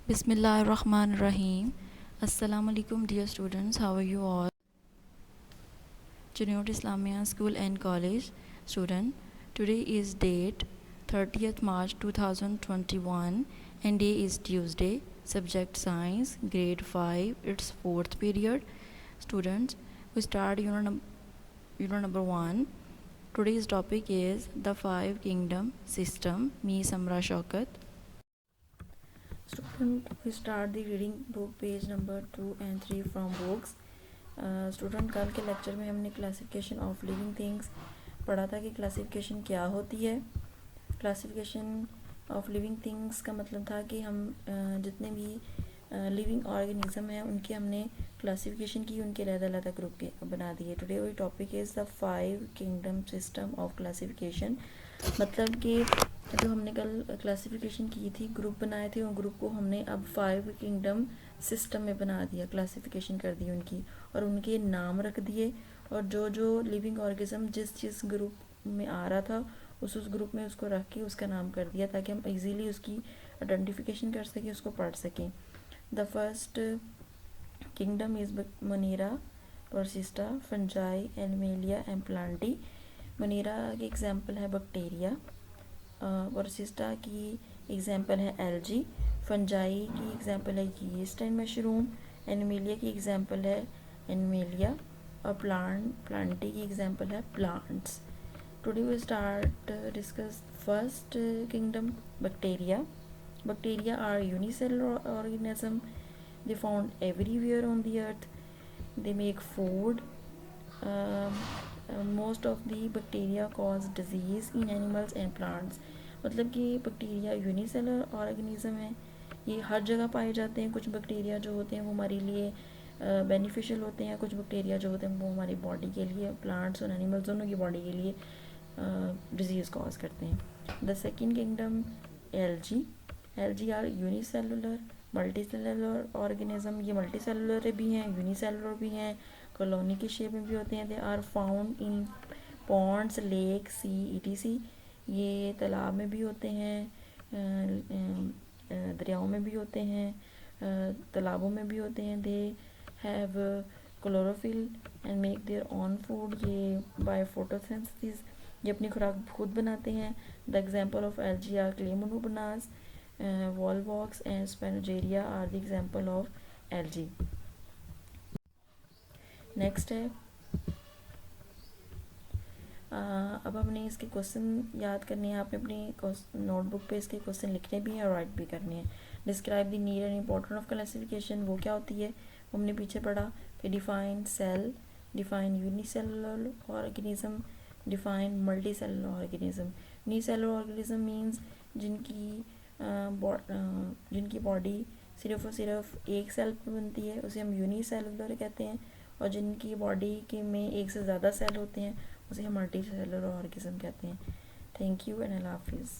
Bismillahirrahmanirrahim. Assalamu alaikum dear students, how are you all? Junior Islamia School and College student, today is date 30th March 2021 and day is Tuesday. Subject Science, grade 5, its 4th period. Students, we start unit number 1. Today's topic is the Five Kingdom System. Me Samra Shaukat. Student, we start the reading book page number 2 and 3 from books. Student कल के lecture में हमने classification of living things पढ़ा था कि classification क्या होती है। क्लासिफिकेशन ऑफ लिविंग थिंग्स का मतलब था कि हम जितने भी लिविंग ऑर्गेनिज्म हैं उनकी हमने क्लासिफिकेशन की, उनके अलग-अलग ग्रुप के बना दिए। Today we topic is the 5 kingdom system of classification. मतलब कि जो हमने कल क्लासिफिकेशन की थी, ग्रुप बनाए थे, उन ग्रुप को हमने अब 5 किंगडम सिस्टम में बना दिया, क्लासिफिकेशन कर दी उनकी और उनके नाम रख दिए। और जो जो लिविंग ऑर्गेनिज्म जिस ग्रुप में आ रहा था उस ग्रुप में उसको रख के उसका नाम कर दिया ताकि हम इजीली उसकी आइडेंटिफिकेशन कर सकें, उसको पढ़ सकें। The first kingdom is Monera, Protista, Fungi, Animalia and Plantae. Monera की एग्जाम्पल है बैक्टीरिया, पर्सिस्टा की एग्जाम्पल है एल्जी, फंजाई की एग्जाम्पल है यीस्ट एंड मशरूम, एनिमेलिया की एग्जाम्पल है एनिमेलिया और प्लांटी की एग्जाम्पल है plants. Today we start discuss first kingdom bacteria. Bacteria are unicellular organism. They found everywhere on the earth. They make food. Most of the bacteria cause disease in animals and plants. मतलब कि bacteria unicellular organism है, ये हर जगह पाए जाते हैं। कुछ bacteria जो होते हैं वो हमारे लिए बेनिफिशियल होते हैं, कुछ बैक्टीरिया जो होते हैं वो हमारी बॉडी के लिए, प्लांट्स और एनिमल्स दोनों की बॉडी के लिए डिजीज़ कॉज करते हैं। The second kingdom algae. Algae are unicellular multi cellular organism. ये मल्टी सेलुलर भी हैं, यूनिसेलुलर भी हैं, कॉलोनी की शेप में भी होते हैं। They are found in ponds, lake, sea, etc. ये तालाब में भी होते हैं, दरियाओं में भी होते हैं, तालाबों में भी होते हैं। They have chlorophyll and make their own food. ये बाय फोटोसिंथेसिस ये अपनी खुराक खुद बनाते हैं। The example of algae are Chlamydomonas, Volvox and Spirogyra are the example of algae. Next है अब हमने इसके क्वेश्चन याद करने हैं। आपने अपनी नोटबुक पे इसके क्वेश्चन लिखने भी हैं और राइट भी करने हैं। Describe the need and important of classification, वो क्या होती है वो हमने पीछे पढ़ा। फिर define cell, define unicellular organism, define multi cellular organism. Unicellular organism means जिनकी बॉडी सिर्फ और सिर्फ एक सेल पे बनती है, उसे हम यूनिसेलुलर कहते हैं। और जिनकी बॉडी के में एक से ज़्यादा सेल होते हैं उसे हम मल्टी सेलुलर ऑर्गेनिज्म कहते हैं। थैंक यू एंड अल्लाह हाफिज़।